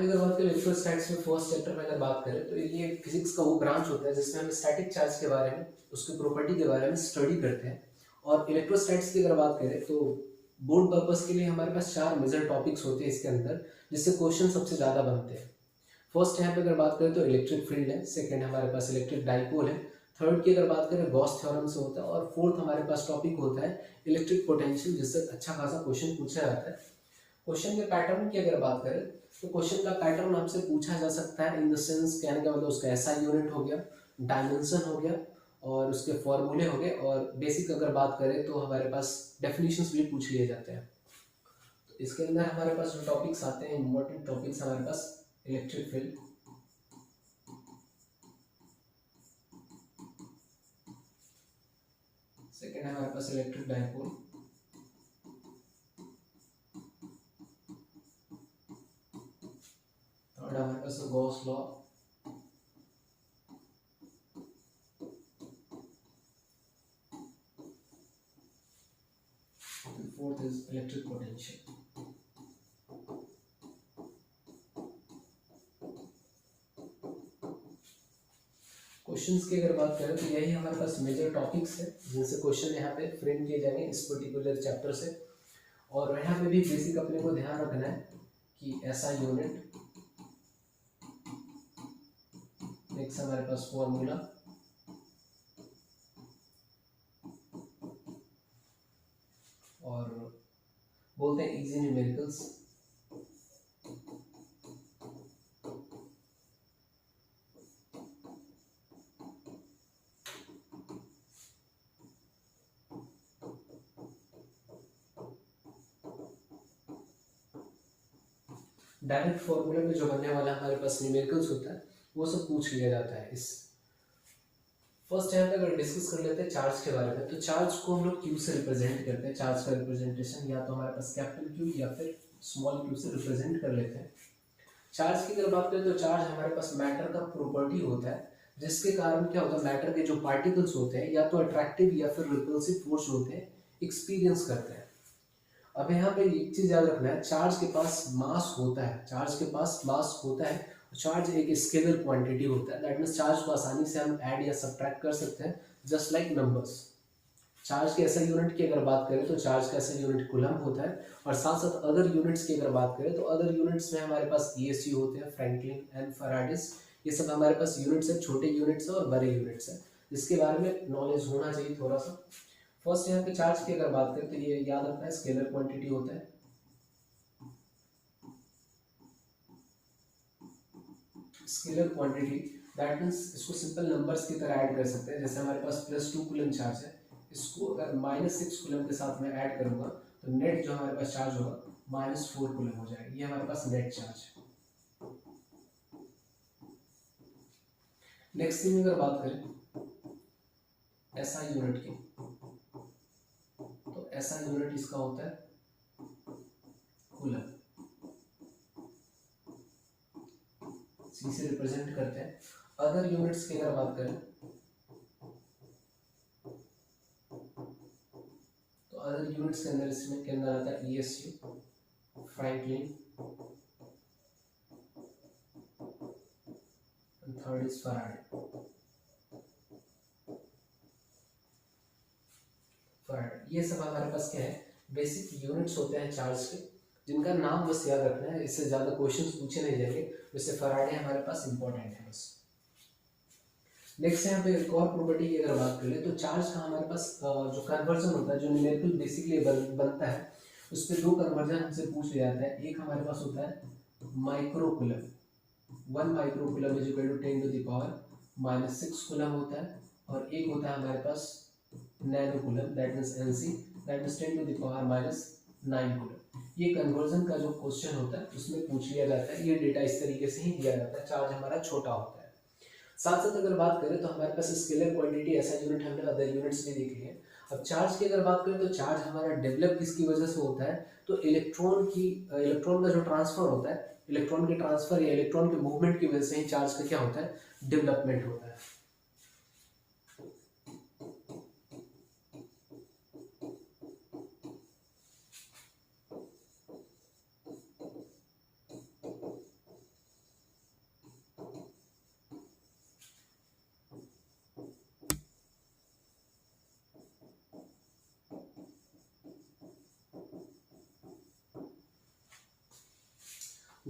पे अगर बात करें इलेक्ट्रोस्टैटिक्स में फर्स्ट चैप्टर में अगर बात करें तो ये फिजिक्स का वो ब्रांच होता है जिसमें हम स्टैटिक चार्ज के बारे में, उसकी प्रॉपर्टी के बारे में स्टडी करते हैं। और इलेक्ट्रोस्टैटिक्स की अगर बात करें तो बोर्ड पर्पस के लिए हमारे पास 4 मेजर टॉपिक्स होते हैं इसके अंदर, जिससे क्वेश्चन सबसे ज़्यादा बनते हैं। फर्स्ट यहाँ पे अगर बात करें तो इलेक्ट्रिक फील्ड है, सेकंड हमारे पास इलेक्ट्रिक डाइपोल है, थर्ड की अगर बात करें गॉस थ्योरम से होता है, और फोर्थ हमारे पास टॉपिक होता है इलेक्ट्रिक पोटेंशियल, जिससे अच्छा खासा क्वेश्चन पूछा जाता है। क्वेश्चन के पैटर्न की अगर बात करें तो क्वेश्चन का पैटर्न आपसे पूछा जा सकता है इन द सेंस, कहने का मतलब उसका एसआई यूनिट हो गया, डायमेंशन हो गया, और उसके फॉर्मूले हो गए, और बेसिक अगर बात करें तो हमारे पास डेफिनेशंस भी पूछ लिए जाते हैं। तो इसके अंदर हमारे पास जो टॉपिक्स आते हैं, इंपॉर्टेंट टॉपिक्स हमारे पास इलेक्ट्रिक फील्ड, सेकेंड है हमारे पास इलेक्ट्रिक डाइपोल, थर्ड हमारे पास Gauss law, fourth is electric potential. Questions की अगर बात करें तो यही हमारे पास मेजर टॉपिक्स है जिनसे क्वेश्चन यहाँ पे फ्रेम किए जाएंगे इस पर्टिकुलर चैप्टर से। और यहाँ पे भी बेसिक अपने को ध्यान रखना है कि ऐसा यूनिट, नेक्स्ट हमारे पास फॉर्मूला, और बोलते हैं इजी न्यूमेरिकल्स, डायरेक्ट फॉर्मूला में जो बनने वाला हमारे पास न्यूमेरिकल्स होता है वो सब पूछ लिया जाता है। इस फर्स्ट यहाँ पे अगर डिस्कस कर लेते हैं चार्ज के बारे में, तो चार्ज को हम लोग क्यू से रिप्रेजेंट करते हैं। चार्ज का रिप्रेजेंटेशन या तो हमारे पास कैपिटल क्यू या फिर स्मॉल क्यू से रिप्रेजेंट कर लेते हैं। चार्ज की अगर बात करें तो चार्ज हमारे पास मैटर का प्रॉपर्टी होता है, जिसके कारण क्या होता है, मैटर के जो पार्टिकल्स होते हैं या तो अट्रैक्टिव या फिर रिपल्सिव फोर्स होते हैं एक्सपीरियंस करते हैं। अब यहाँ पे एक चीज याद रखना है, चार्ज के पास मास होता है, चार्ज के पास मास होता है, चार्ज एक स्केलर क्वांटिटी होता है। दैट मीन्स चार्ज को आसानी से हम ऐड या सब्ट्रैक्ट कर सकते हैं, जस्ट लाइक नंबर्स। चार्ज के ऐसा यूनिट की अगर बात करें तो चार्ज का ऐसा यूनिट कूलम होता है, और साथ साथ अदर यूनिट्स की अगर बात करें तो अदर यूनिट्स में हमारे पास ESU होते हैं, फ्रैंकलिन एंड फैराडेस। ये सब हमारे पास यूनिट्स है, छोटे यूनिट्स है और बड़े यूनिट्स है, जिसके बारे में नॉलेज होना चाहिए थोड़ा सा। फर्स्ट यहाँ पे चार्ज की अगर बात करें तो ये याद रखना है स्केलर क्वांटिटी होता है, स्केलर क्वांटिटी। दैट मीन्स इसको सिंपल नंबर्स की तरह ऐड कर सकते हैं। जैसे हमारे पास +2 कूलम चार्ज है, इसको अगर -6 कूलम के साथ में ऐड करूंगा तो नेट जो हमारे पास चार्ज होगा -4 कूलम हो जाएगा। ये हमारे पास नेट चार्ज है। नेक्स्ट थिंग अगर बात करें ऐसा यूनिट की, तो ऐसा यूनिट इसका होता है कूलम, सी से रिप्रेजेंट करते हैं। अदर यूनिट्स की अगर बात करें तो अदर यूनिट्स के अंदर इसमें के अंदर आता है ESU, Franklin, third is Faraday. ये सब हमारे पास क्या है, बेसिक यूनिट्स होते हैं चार्ज के, जिनका नाम बस याद रखना है, इससे ज्यादा क्वेश्चंस पूछे नहीं जाएंगे। जैसे फैराडे हमारे पास इंपॉर्टेंट है बस। नेक्स्ट यहाँ पे एक और प्रॉपर्टी की अगर बात करें तो चार्ज का हमारे पास जो कन्वर्जन होता है, जो न्यूमेरिकल बेसिकली बनता है, उस पर 2 कन्वर्जन हमसे पूछ लिया जाता है। एक हमारे पास होता है microcoulomb, 1 microcoulomb is equal to 10 to the power -6 coulomb होता है, और एक होता है हमारे पास nanocoulomb, that means NC, that means 10 to the power -9 coulomb. ये कन्वर्जन का जो क्वेश्चन होता है उसमें पूछ लिया जाता है। ये डेटा इस तरीके से ही दिया जाता है, चार्ज हमारा छोटा होता है। साथ साथ अगर बात करें तो हमारे पास स्केलर क्वांटिटी ऐसा यूनिट, हमने अदर यूनिट्स भी देख लिए। अब चार्ज की अगर बात करें तो चार्ज हमारा डेवलप किसकी वजह से होता है, तो इलेक्ट्रॉन का जो ट्रांसफर होता है, इलेक्ट्रॉन के ट्रांसफर या इलेक्ट्रॉन के मूवमेंट की वजह से ही चार्ज का क्या होता है, डेवलपमेंट होता है।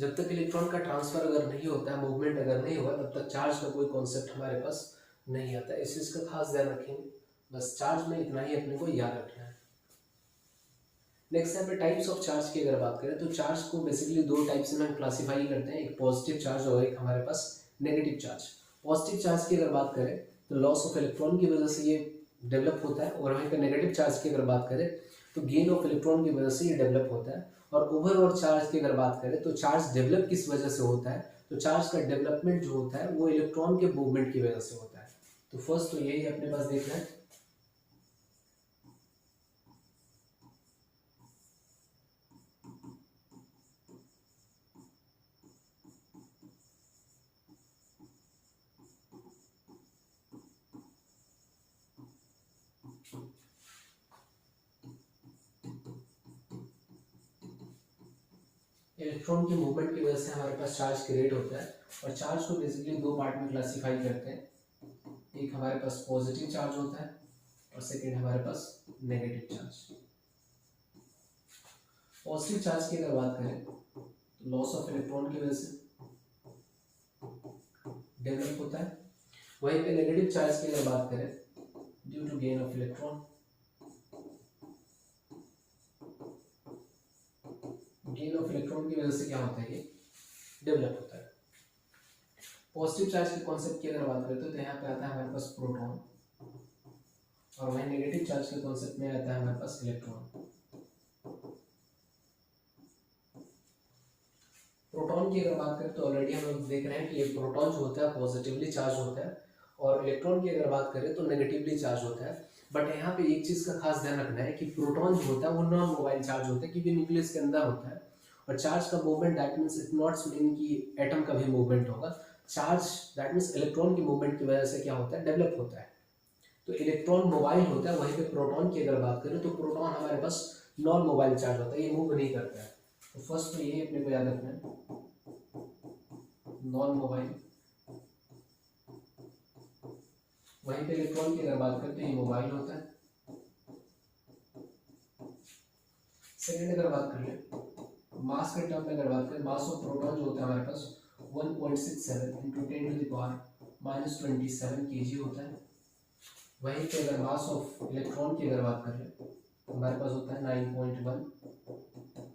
जब तक इलेक्ट्रॉन का ट्रांसफर अगर नहीं होता है, मूवमेंट अगर नहीं हुआ, तब तक चार्ज का कोई कॉन्सेप्ट हमारे पास नहीं आता। इस चीज़ का खास ध्यान रखेंगे। बस चार्ज में इतना ही अपने को याद रखना है। नेक्स्ट यहाँ पे टाइप्स ऑफ चार्ज की अगर बात करें तो चार्ज को बेसिकली दो टाइप्स में हम क्लासीफाई करते हैं, एक पॉजिटिव चार्ज और एक हमारे पास नेगेटिव चार्ज। पॉजिटिव चार्ज की अगर बात करें तो लॉस ऑफ इलेक्ट्रॉन की वजह से ये डेवलप होता है, और वहीं पर नेगेटिव चार्ज की अगर बात करें तो गेन ऑफ इलेक्ट्रॉन की वजह से ये डेवलप होता है। और ओवरऑल चार्ज की अगर बात करें तो चार्ज डेवलप किस वजह से होता है, तो चार्ज का डेवलपमेंट जो होता है वो इलेक्ट्रॉन के मूवमेंट की वजह से होता है। तो फर्स्ट तो यही अपने पास देखना है। इलेक्ट्रॉन की मूवमेंट की वजह से हमारे पास चार्ज क्रिएट होता है, और चार्ज को बेसिकली दो पार्ट में क्लासिफाई करते हैं। एक हमारे पास पॉजिटिव चार्ज होता है और सेकेंड हमारे पास नेगेटिव चार्ज। पॉजिटिव चार्ज की अगर बात करें तो लॉस ऑफ इलेक्ट्रॉन की वजह से डेवलप होता है। वहीं पे नेगेटिव चार्ज की अगर बात करें due to gain of electron, gain of electron की वजह से क्या होता है, ये डेवलप होता है। पॉजिटिव चार्ज के कॉन्सेप्ट की अगर बात करते हैं तो यहाँ पे आता है हमारे पास प्रोटॉन, और वहीं नेगेटिव चार्ज के कॉन्सेप्ट में आता है हमारे पास इलेक्ट्रॉन। प्रोटॉन की अगर बात करें तो ऑलरेडी हम लोग देख रहे हैं कि ये प्रोटॉन जो होता है पॉजिटिवली चार्ज होता है, और इलेक्ट्रॉन की अगर बात करें तो नेगेटिवली चार्ज होता है। बट यहाँ पे एक चीज़ का खास ध्यान रखना है कि प्रोटॉन जो होता है वो नॉन मोबाइल चार्ज होता है, क्योंकि न्यूक्लियस के अंदर होता है, और चार्ज का movement that means it not mean कि एटम का भी मूवमेंट होगा। चार्ज दैट मीन्स इलेक्ट्रॉन की मूवमेंट की वजह से क्या होता है, डेवलप होता है। तो इलेक्ट्रॉन मोबाइल होता है, वहीं पे प्रोटॉन की अगर बात करें तो प्रोटॉन हमारे पास नॉन मोबाइल चार्ज होता है, ये मूव नहीं करता है। तो फर्स्ट में ये अपने को याद रखना है, नॉन मोबाइल। वहीं पे इलेक्ट्रॉन की अगर बात करें तो ये मोबाइल होता है। सेकेंड अगर बात कर ले मास के टर्म में अगर बात करें, मास ऑफ प्रोटॉन जो होता है हमारे पास 1.67 × 10⁻27 kg होता है। वहीं पे अगर मास ऑफ इलेक्ट्रॉन की अगर बात कर ले तो हमारे पास होता है 9.1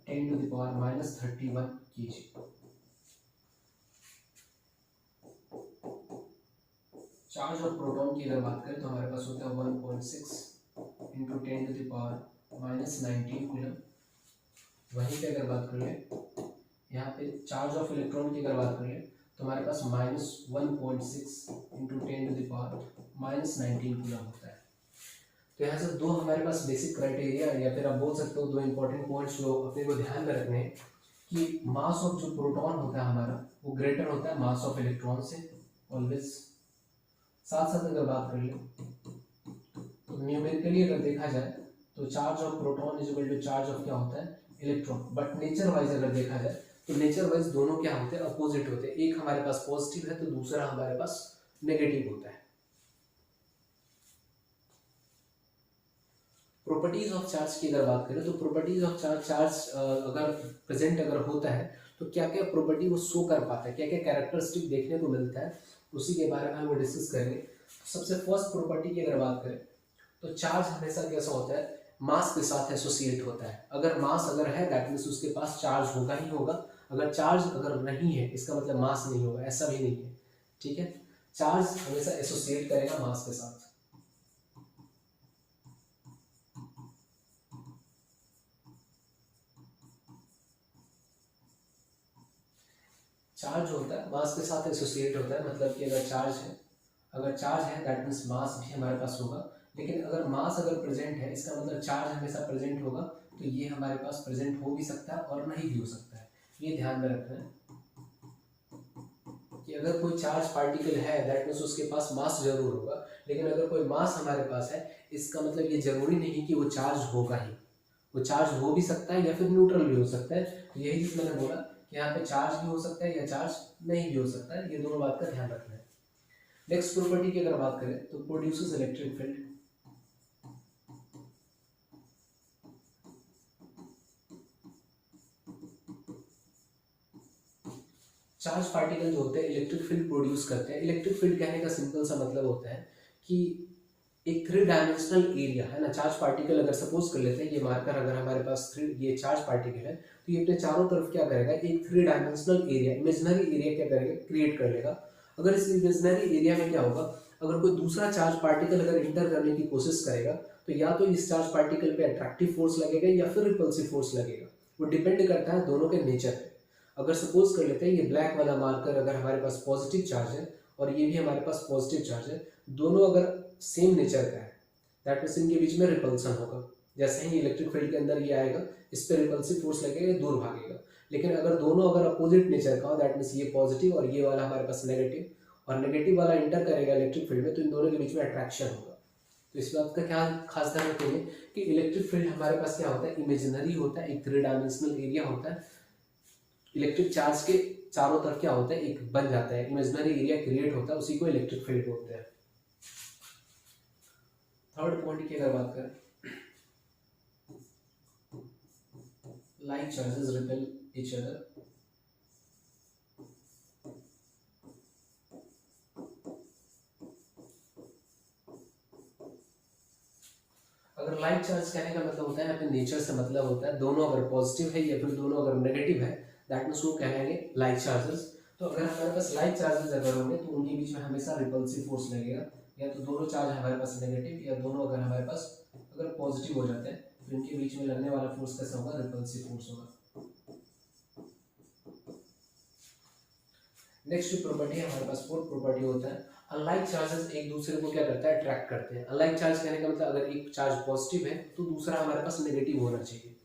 10⁻31 kg। चार्ज ऑफ प्रोटॉन की अगर बात करें तो हमारे पास होता है 1.6 × 10⁻19 कूलम। वहीं पे अगर बात कर ले यहाँ पे चार्ज ऑफ इलेक्ट्रॉन की अगर बात करें तो हमारे पास -1.6 × 10⁻19 कूलम होता है। तो यहाँ से दो हमारे पास बेसिक क्राइटेरिया, या फिर आप बोल सकते हो दो इंपॉर्टेंट पॉइंट्स जो अपने को ध्यान में रखने हैं कि मास ऑफ जो प्रोटॉन होता है हमारा वो ग्रेटर होता है मास ऑफ इलेक्ट्रॉन से ऑलवेज। साथ साथ अगर बात कर ले तो न्यूमेरिकली अगर देखा जाए तो charge of proton is equal to charge of क्या होता है, इलेक्ट्रॉन। बट नेचर वाइज अगर देखा जाए तो नेचर वाइज दोनों क्या होते हैं, अपोजिट होते हैं। एक हमारे पास पॉजिटिव है तो दूसरा हमारे पास नेगेटिव होता है। प्रॉपर्टीज ऑफ चार्ज की अगर बात करें तो प्रॉपर्टीज ऑफ चार्ज अगर प्रेजेंट अगर होता है तो क्या क्या प्रॉपर्टी वो शो कर पाता है, क्या क्या कैरेक्टरिस्टिक देखने को मिलता है, उसी के बारे में हम डिस्कस करेंगे। सबसे फर्स्ट प्रॉपर्टी की अगर बात करें तो चार्ज हमेशा कैसा होता है, मास के साथ एसोसिएट होता है। अगर मास अगर है दैट मीन्स उसके पास चार्ज होगा ही होगा, अगर चार्ज अगर नहीं है इसका मतलब मास नहीं होगा, ऐसा भी नहीं है। ठीक है, चार्ज हमेशा एसोसिएट करेगा मास के साथ। चार्ज होता है मास के साथ एसोसिएट होता है, मतलब कि अगर चार्ज है दैट मीन्स मास भी हमारे पास होगा। लेकिन अगर मास अगर प्रेजेंट है इसका मतलब चार्ज हमेशा प्रेजेंट होगा, तो ये हमारे पास प्रेजेंट हो भी सकता है और नहीं भी हो सकता है। ये ध्यान में रखना है कि अगर कोई चार्ज पार्टिकल है दैट मीन्स उसके पास मास जरूर होगा, लेकिन अगर कोई मास हमारे पास है इसका मतलब ये जरूरी नहीं कि वो चार्ज होगा ही, वो चार्ज हो भी सकता है या फिर न्यूट्रल भी हो सकता है। तो यही चीज मैंने बोला कि यहाँ पे चार्ज भी हो सकता है या चार्ज नहीं भी हो सकता है, ये दोनों बात का ध्यान रखना है। नेक्स्ट प्रॉपर्टी की अगर बात करें तो produces electric field. Charge particle जो होते हैं इलेक्ट्रिक फील्ड प्रोड्यूस करते हैं। इलेक्ट्रिक फील्ड कहने का सिंपल सा मतलब होता है कि एक 3 डायमेंशनल एरिया है ना, चार्ज पार्टिकल अगर सपोज कर लेते हैं ये मार्कर, अगर हमारे पास ये चार्ज पार्टिकल है तो ये अपने चारों तरफ क्या करेगा, एक 3 डायमेंशनल एरिया, इमेजिनरी एरिया क्या करेगा, क्रिएट कर लेगा। अगर इस इमेजिनरी एरिया में क्या होगा, अगर कोई दूसरा चार्ज पार्टिकल अगर इंटर करने की कोशिश करेगा तो या तो इस चार्ज पार्टिकल पे अट्रैक्टिव फोर्स लगेगा या फिर रिपल्सिव फोर्स लगेगा, वो डिपेंड करता है दोनों के नेचर पे। अगर सपोज कर लेते हैं ये ब्लैक वाला मार्कर अगर हमारे पास पॉजिटिव चार्ज है और ये भी हमारे पास पॉजिटिव चार्ज है, दोनों अगर सेम नेचर का है, दैट मीन्स इनके बीच में रिपल्सन होगा। जैसे ही इलेक्ट्रिक फील्ड के अंदर ये आएगा, इस पर रिपल्सिव फोर्स लगेगा, ये दूर भागेगा। लेकिन अगर दोनों अगर अपोजिट नेचर का हो, दैट मीन्स ये पॉजिटिव और ये वाला हमारे पास नेगेटिव, और नेगेटिव वाला इंटर करेगा इलेक्ट्रिक फील्ड में, तो इन दोनों के बीच में अट्रैक्शन होगा। तो इस बात का क्या खास ध्यान रखेंगे कि इलेक्ट्रिक फील्ड हमारे पास क्या होता है, इमेजिनरी होता है, एक 3 डायमेंशनल एरिया होता है। इलेक्ट्रिक चार्ज के चारों तरफ क्या होता है, एक बन जाता है, इमेजिनरी एरिया क्रिएट होता है, उसी को इलेक्ट्रिक फील्ड बोलते हैं। थर्ड पॉइंट की अगर बात करें, like charges repel each other. अगर लाइक चार्ज कहने का मतलब होता है अपने नेचर से मतलब होता है, दोनों अगर पॉजिटिव है या फिर दोनों अगर नेगेटिव है, दैट मीन्स वो कहेंगे लाइक चार्जेस। तो अगर हमारे पास लाइक चार्जेस अगर होंगे तो उनके बीच में हमेशा रिपल्सिव फोर्स लगेगा, या तो दोनों चार्ज हमारे पास नेगेटिव या दोनों अगर हमारे पास अगर पॉजिटिव हो जाते हैं तो इनके बीच में लगने वाला फोर्स कैसा होगा, रिपल्सिव फोर्स होगा। नेक्स्ट प्रॉपर्टी है हमारे पास, फोर्थ प्रॉपर्टी होता है अनलाइक चार्जेस एक दूसरे को क्या करता है, अट्रैक्ट करते हैं। अनलाइक चार्ज कहने का मतलब अगर एक चार्ज पॉजिटिव है तो दूसरा हमारे पास नेगेटिव होना चाहिए,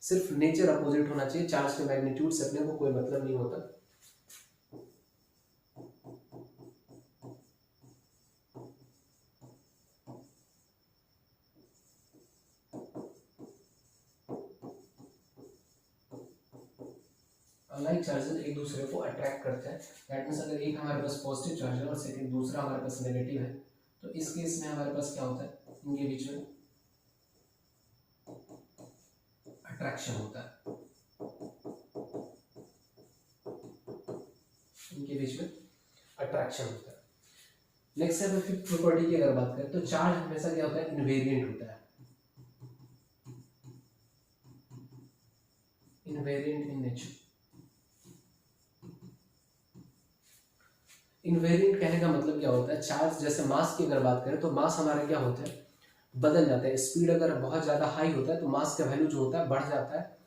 सिर्फ नेचर अपोजिट होना चाहिए, चार्ज के मैग्नीट्यूड से अपने को कोई मतलब नहीं होता। अनलाइक चार्जेस एक दूसरे को अट्रैक्ट करते हैं, दैट मीन्स अगर एक हमारे पास पॉजिटिव चार्ज है और सेकंड दूसरा हमारे पास नेगेटिव है, तो इस केस में हमारे पास क्या होता है, इनके बीच में अट्रैक्शन होता है, इनके बीच में अट्रैक्शन होता है। नेक्स्ट है फिफ्थ प्रॉपर्टी की अगर बात करें तो चार्ज हमेशा क्या होता है, इनवेरिएंट होता है, इनवेरिएंट इन नेचर। इनवेरिएंट कहने का मतलब क्या होता है, चार्ज जैसे मास की अगर बात करें तो मास हमारा क्या होता है, बदल जाता है। स्पीड अगर बहुत ज़्यादा हाई होता है तो मास का वैल्यू जो होता है बढ़ जाता है।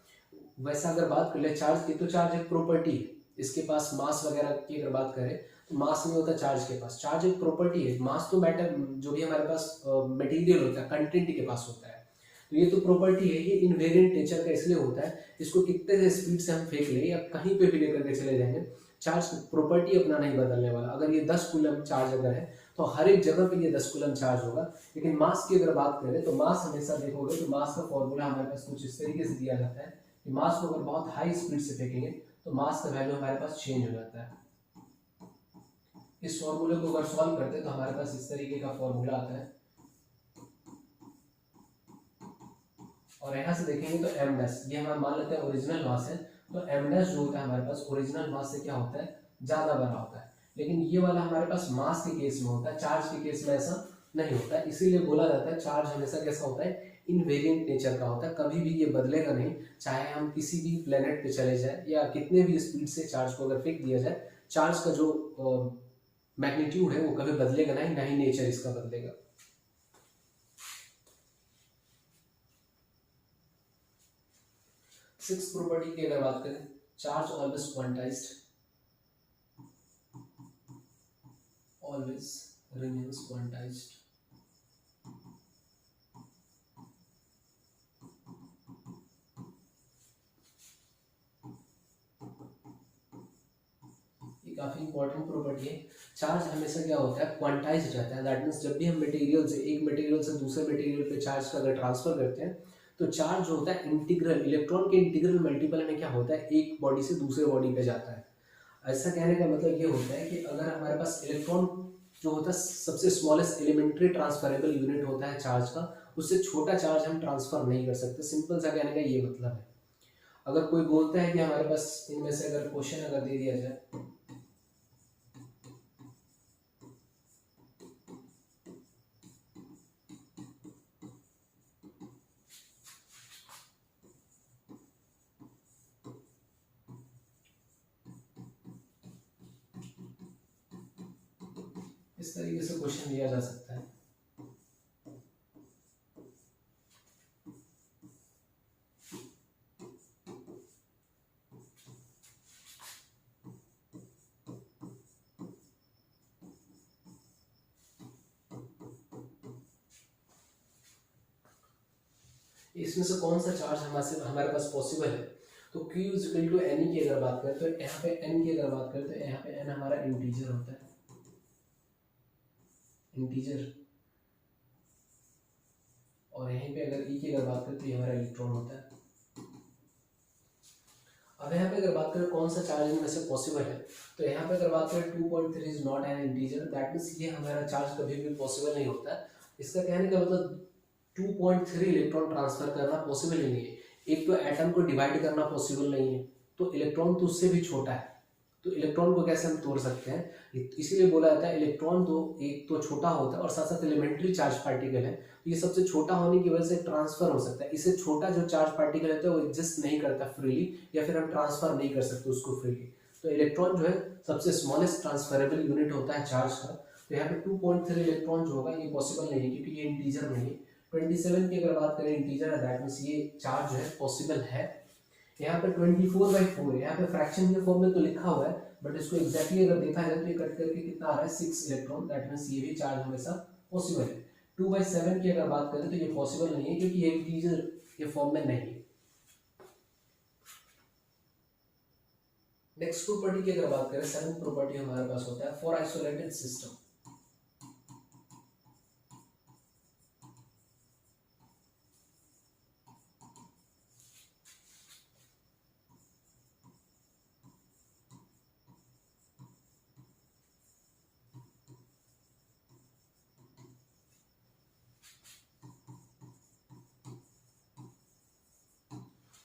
वैसा अगर बात कर ले चार्ज की, तो चार्ज एक प्रॉपर्टी है, इसके पास मास वगैरह की अगर बात करें तो मास नहीं होता चार्ज के पास, चार्ज एक प्रॉपर्टी है। मास तो मैटर जो भी हमारे पास मटेरियल होता है, कंटेंट के पास होता है, तो ये तो प्रॉपर्टी है, ये इनवेरिएंट नेचर का इसलिए होता है, इसको कितने स्पीड से हम फेंक ले या कहीं पे भी लेकर के चले जाएंगे, चार्ज प्रॉपर्टी अपना नहीं बदलने वाला। अगर ये 10 कूलम चार्ज अगर है तो हर एक जगह पे ये 10 कूलम चार्ज होगा। लेकिन मास की अगर बात करें तो मास हमेशा देखोगे तो मास का फॉर्मूला हमारे पास कुछ इस तरीके से दिया जाता है कि मास को अगर बहुत हाई स्पीड से फेंकेंगे तो मास का वैल्यू हमारे पास चेंज हो जाता है। इस फॉर्मूले को अगर सॉल्व करते हैं तो हमारे पास इस तरीके का फॉर्मूला आता है, और यहाँ से देखेंगे तो एम डैश, ये हमारा मान लेते हैं ओरिजिनल मास है, तो एम डैश जो होता है हमारे पास ओरिजिनल मास से क्या होता है, ज़्यादा बड़ा होता है। लेकिन ये वाला हमारे पास मास के केस में होता है, चार्ज के केस में ऐसा नहीं होता है। इसीलिए बोला जाता है चार्ज हमेशा कैसा होता है, इनवेरिएंट नेचर का होता है, कभी भी ये बदलेगा नहीं। चाहे हम किसी भी प्लेनेट पे चले जाए या कितने भी स्पीड से चार्ज को अगर फेंक दिया जाए, चार्ज का जो मैग्नीट्यूड है वो कभी बदलेगा नहीं, ना ही नेचर इसका बदलेगा। सिक्स प्रॉपर्टी की अगर बात करें, charge always quantized, always remains quantized। ये काफी इंपॉर्टेंट प्रॉपर्टी है। चार्ज हमेशा क्या होता है, क्वांटाइज्ड रहता है। दैट मीन्स जब भी हम मटेरियल से एक मटेरियल से दूसरे मटेरियल पे चार्ज का अगर ट्रांसफर करते हैं तो चार्ज जो होता है इंटीग्रल, इलेक्ट्रॉन के इंटीग्रल मल्टीपल में क्या होता है, एक बॉडी से दूसरे बॉडी पे जाता है। ऐसा कहने का मतलब ये होता है कि अगर हमारे पास इलेक्ट्रॉन जो होता है सबसे स्मॉलेस्ट एलिमेंट्री ट्रांसफरेबल यूनिट होता है चार्ज का, उससे छोटा चार्ज हम ट्रांसफर नहीं कर सकते। सिंपल सा कहने का ये मतलब है। अगर कोई बोलता है कि हमारे पास इनमें से अगर क्वेश्चन अगर दे दिया जाए इस तरीके से क्वेश्चन दिया जा सकता है। इसमें से कौन सा चार्ज हमारे पास पॉसिबल है? तो Q is equal to n की अगर बात करें तो यहाँ पे n की अगर बात करें तो यहाँ पे n हमारा इंटीजर होता है, इंटीजर। और यहीं पे अगर E की अगर बात करें तो ये हमारा इलेक्ट्रॉन होता है। अब यहाँ पे अगर बात करें कौन सा चार्ज इनमें से पॉसिबल है, तो यहाँ पे अगर बात करें 2.3 is not an integer, that means ये हमारा चार्ज कभी भी पॉसिबल नहीं होता है। इसका कहने का मतलब 2.3 इलेक्ट्रॉन ट्रांसफर करना पॉसिबल ही नहीं है। एक तो एटम को डिवाइड करना पॉसिबल नहीं है, तो इलेक्ट्रॉन तो उससे भी छोटा है, तो इलेक्ट्रॉन को कैसे हम तोड़ सकते हैं? इसीलिए बोला जाता है इलेक्ट्रॉन तो एक तो छोटा होता है और साथ साथ एलिमेंट्री चार्ज पार्टिकल है, तो ये सबसे छोटा होने की वजह से ट्रांसफर हो सकता है। इससे छोटा जो चार्ज पार्टिकल होता है वो एग्जिस्ट नहीं करता फ्रीली, या फिर हम ट्रांसफर नहीं कर सकते उसको फ्रीली। तो इलेक्ट्रॉन जो है सबसे स्मॉलेस्ट ट्रांसफरेबल यूनिट होता है चार्ज का। तो यहाँ पे 2.3 इलेक्ट्रॉन जो होगा ये पॉसिबल नहीं है, क्योंकि ये इंटीजर नहीं है। 27 की अगर बात करें इंटीजर है, दैट मीन्स ये चार्ज जो है पॉसिबल है। यहाँ पे 24/4 है, यहाँ पे फ्रैक्शन के फॉर्म में तो लिखा हुआ है, बट इसको एग्जैक्टली अगर देखा जाए तो ये कट करके कितना आ रहा है 6 इलेक्ट्रॉन, दैट मीन्स ये भी चार्ज हमेशा पॉसिबल है। 2/7 की अगर बात करें तो ये पॉसिबल नहीं है, क्योंकि ये इंटीजर के फॉर्म में नहीं है। नेक्स्ट प्रॉपर्टी की अगर बात करें, सेवंथ प्रॉपर्टी हमारे पास होता है फॉर आइसोलेटेड सिस्टम।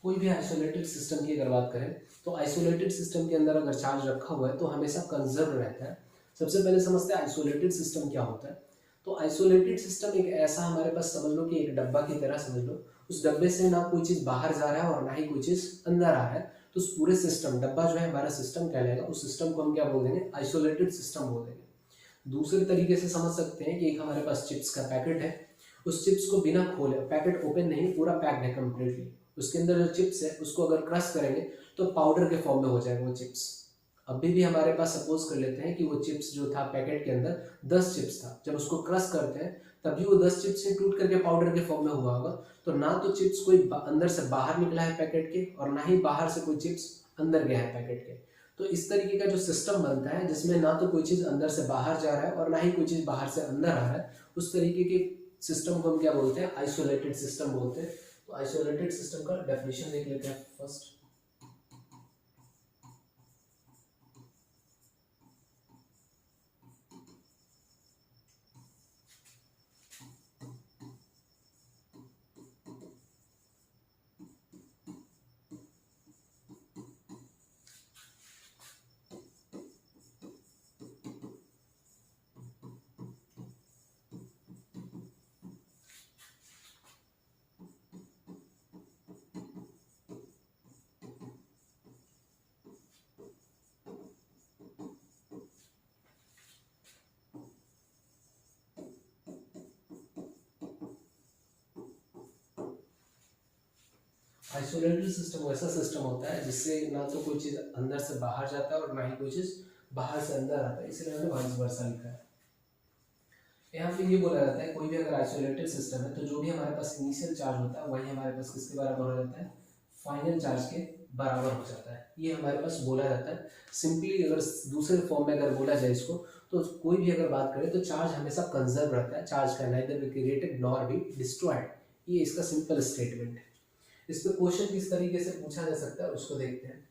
कोई भी आइसोलेटेड सिस्टम की अगर बात करें तो आइसोलेटेड सिस्टम के अंदर अगर चार्ज रखा हुआ है तो हमेशा कंजर्व रहता है। सबसे पहले समझते हैं आइसोलेटेड सिस्टम क्या होता है। तो आइसोलेटेड सिस्टम एक ऐसा हमारे पास समझ लो कि एक डब्बा की तरह समझ लो, उस डब्बे से ना कोई चीज बाहर जा रहा है और ना ही कोई चीज अंदर आ रहा है, तो उस पूरे सिस्टम, डब्बा जो है हमारा सिस्टम कहलाएगा, उस सिस्टम को हम क्या बोल देंगे? आइसोलेटेड सिस्टम बोल देंगे। दूसरे तरीके से समझ सकते हैं कि एक हमारे पास चिप्स का पैकेट है, उस चिप्स को बिना खोले, पैकेट ओपन नहीं, पूरा पैक्ड है कंप्लीटली, उसके अंदर जो चिप्स है उसको अगर क्रश करेंगे तो पाउडर के फॉर्म में हो जाएगा वो चिप्स। अभी भी हमारे पास सपोज कर लेते हैं कि वो चिप्स जो था पैकेट के अंदर 10 चिप्स था, जब उसको क्रश करते हैं तभी वो 10 चिप्स से टूट करके पाउडर के फॉर्म में हुआ होगा। तो ना तो चिप्स कोई अंदर से बाहर निकला है पैकेट के, और ना ही बाहर से कोई चिप्स अंदर गया है पैकेट के। तो इस तरीके का जो सिस्टम बनता है जिसमें ना तो कोई चीज अंदर से बाहर जा रहा है और ना ही कोई चीज बाहर से अंदर आ रहा है, उस तरीके के सिस्टम को हम क्या बोलते हैं? आइसोलेटेड सिस्टम बोलते हैं। तो आइसोलेटेड सिस्टम का डेफिनेशन देख लेते हैं फर्स्ट। आइसोलेटेड सिस्टम वैसा सिस्टम होता है जिससे ना तो कोई चीज अंदर से बाहर जाता है और ना ही कोई चीज बाहर से अंदर आता है, इसलिए हमने वाइस वर्सा लिखा है। यहाँ पे ये बोला जाता है कोई भी अगर आइसोलेटेड सिस्टम है तो जो भी हमारे पास इनिशियल चार्ज होता है वही हमारे पास किसके बराबर हो जाता है? फाइनल चार्ज के बराबर हो जाता है, ये हमारे पास बोला जाता है। सिंपली अगर दूसरे फॉर्म में अगर बोला जाए इसको, तो कोई भी अगर बात करें तो चार्ज हमेशा कंजर्व रहता है, चार्ज का neither be created nor be destroyed, ये इसका सिंपल स्टेटमेंट है। इस पे क्वेश्चन किस तरीके से पूछा जा सकता है उसको देखते हैं।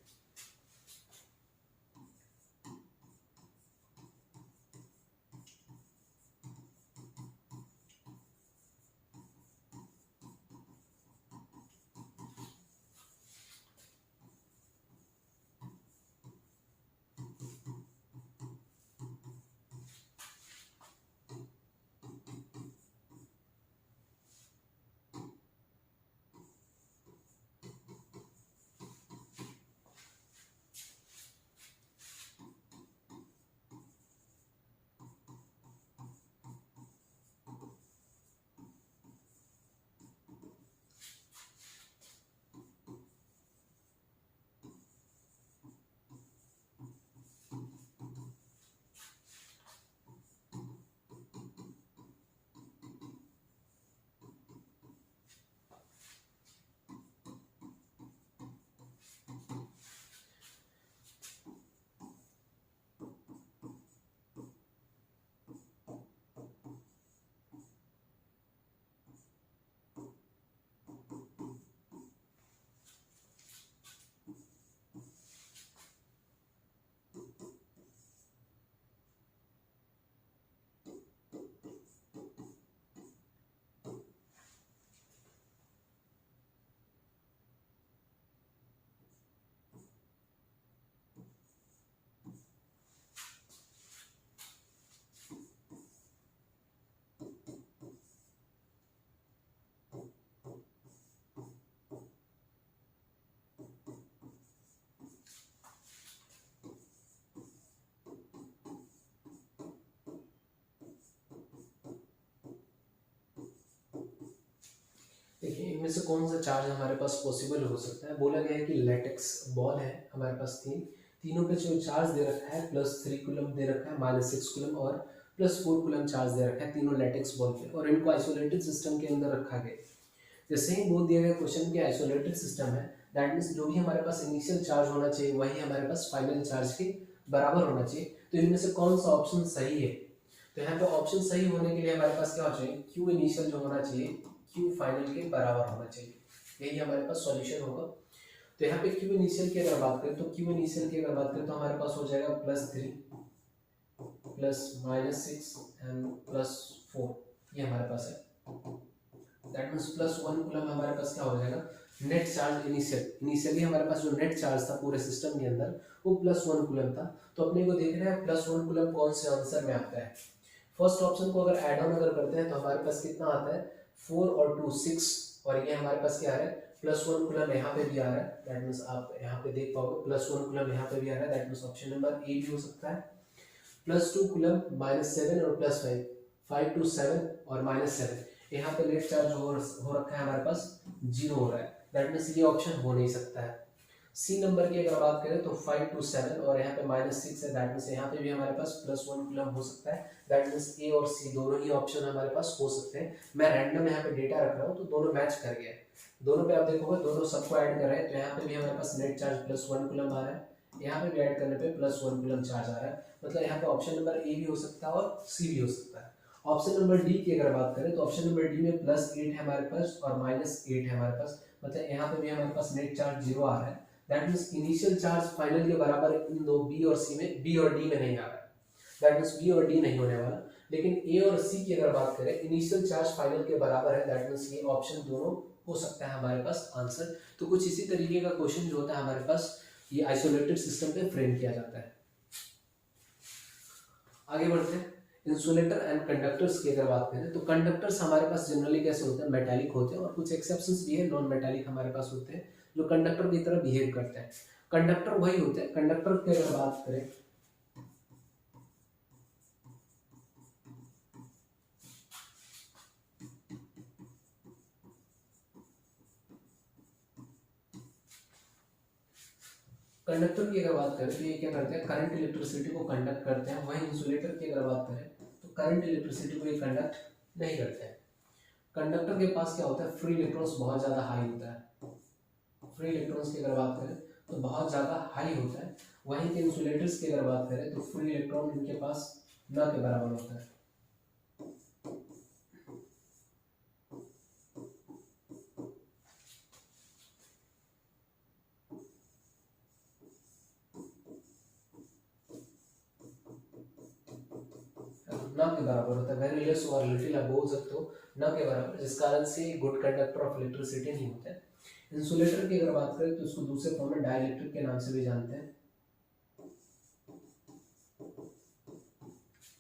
इनमें से कौन सा चार्ज हमारे पास पॉसिबल हो सकता है? बोला गया है कि लेटेक्स बॉल है हमारे पास तीनों पे जो चार्ज दे रखा है +3 कूलम दे रखा है, -6 कूलम और +4 कूलम चार्ज दे रखा है तीनों लेटेक्स बॉल पे, और इनको आइसोलेटेड सिस्टम के अंदर रखा गया। जैसे ही बोल दिया गया क्वेश्चन के आइसोलेटेड सिस्टम है, दैट मीन्स जो भी हमारे पास इनिशियल चार्ज होना चाहिए वही हमारे पास फाइनल चार्ज के बराबर होना चाहिए। तो इनमें से कौन सा ऑप्शन सही है? तो यहाँ पे ऑप्शन सही होने के लिए हमारे पास क्या होना चाहिए? Q इनिशियल जो होना चाहिए Q फाइनल के बराबर होना चाहिए, यही हमारे पास सॉल्यूशन होगा। तो यहाँ पे Q इनिशियल की अगर बात करें तो Q इनिशियल की अगर बात करें तो हमारे पास हो जाएगा +3 +-6 एंड +4, ये हमारे पास है। दैट मीन्स +1 कूलम हमारे पास क्या हो जाएगा? नेट चार्ज इनिशियली हमारे पास जो नेट चार्ज था पूरे सिस्टम के अंदर वो +1 कूलम था। तो अपने को देख रहे हैं +1 कूलम कौन से आंसर में आता है। फर्स्ट ऑप्शन को अगर ऐड ऑन अगर करते हैं तो हमारे पास कितना आता है? 4 और 2 6, और ये हमारे पास क्या आ रहा है? +1 कूलम यहाँ पे भी आ रहा है। दैट मीन्स आप यहाँ पे देख पाओगे +1 कूलम यहाँ पे भी आ रहा है। That means option number A भी हो सकता है। +2 कूलम -7 और +5, 5 to 7 और -7, यहाँ पे नेट चार्ज हो रखा है हमारे पास 0 हो रहा है। दैट मीन्स ये ऑप्शन हो नहीं सकता है। सी नंबर की अगर बात करें तो 5 to 7 और यहाँ पे -6 है। दैट मीन्स यहाँ पे भी हमारे पास +1 कूलम हो सकता है। दैट मीन्स ए और सी दोनों ही ऑप्शन हमारे पास हो सकते हैं। मैं रैंडम यहाँ पे डेटा रख रहा हूँ तो दोनों मैच कर गया है। दोनों पे आप देखोगे दोनों सबको ऐड कर रहे हैं तो यहाँ पे भी हमारे पास नेट चार्ज +1 कूलम आ रहा है, यहाँ पे भी ऐड करने पे +1 कूलम चार्ज आ रहा है। मतलब यहाँ पे ऑप्शन नंबर ए भी हो सकता है और सी भी हो सकता है। ऑप्शन नंबर डी की अगर बात करें तो ऑप्शन नंबर डी में +8 है हमारे पास और -8 है हमारे पास। मतलब यहाँ पे भी हमारे पास नेट चार्ज 0 आ रहा है। That means initial charge final के बराबर इन दो बी और सी में, बी और डी में नहीं आ रहा है। दैट मीन्स बी और डी नहीं होने वाला। लेकिन ए और सी की अगर बात करें इनिशियल चार्ज फाइनल के बराबर है। दैट मीन्स ये ऑप्शन दोनों हो सकता है हमारे पास आंसर। तो कुछ इसी तरीके का क्वेश्चन जो होता है हमारे पास ये आइसोलेटेड सिस्टम पे फ्रेम किया जाता है। आगे बढ़ते हैं। इंसुलेटर एंड कंडक्टर्स की अगर बात करें तो कंडक्टर्स हमारे पास जनरली कैसे होते हैं? मेटालिक होते हैं, और कुछ एक्सेप्शंस भी है नॉन मेटालिक हमारे पास होते हैं जो कंडक्टर की तरह बिहेव करते हैं। कंडक्टर वही होते हैं, कंडक्टर की अगर बात करें कंडक्टर की अगर बात करें तो ये क्या करते हैं? करंट इलेक्ट्रिसिटी को कंडक्ट करते हैं। वहीं इंसुलेटर की अगर बात करें तो करंट इलेक्ट्रिसिटी को ये कंडक्ट नहीं करते हैं। कंडक्टर के पास क्या होता है? फ्री इलेक्ट्रॉन्स बहुत ज़्यादा हाई होता है। फ्री इलेक्ट्रॉन्स की अगर बात करें तो बहुत ज़्यादा हाई होता है। वहीं के इंसुलेटर्स की अगर बात करें तो फ्री इलेक्ट्रॉन इनके पास न के बराबर होता है। न के बराबर होता है, वेरी लेस और लिटिल आप बोल सकते हो, न के बराबर, जिस कारण से गुड कंडक्टर ऑफ इलेक्ट्रिसिटी नहीं होता है। इंसुलेटर की अगर बात करें तो इसको दूसरे फॉर्म में डाइलेक्ट्रिक के नाम से भी जानते हैं।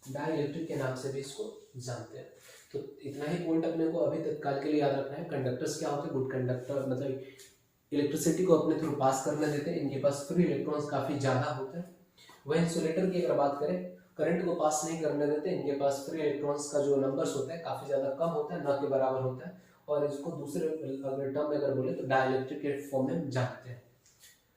डाइलेक्ट्रिक के नाम से भी इसको जानते हैं। तो इतना ही पॉइंट अपने को अभी तत्काल के लिए याद रखना है। कंडक्टर्स क्या होते हैं? गुड कंडक्टर, मतलब इलेक्ट्रिसिटी को अपने थ्रू पास करने देते हैं। इनके पास फ्री इलेक्ट्रॉन्स काफी ज्यादा होते हैं। वह इंसुलेटर की अगर बात करें करंट को पास नहीं करने देते। इनके पास फ्री इलेक्ट्रॉन्स का जो नंबर्स होता है काफी ज्यादा कम होता है, न के बराबर होता है। और इसको दूसरे अगर टर्म में अगर बोले तो डाइलेक्ट्रिक के फॉर्म में जानते हैं।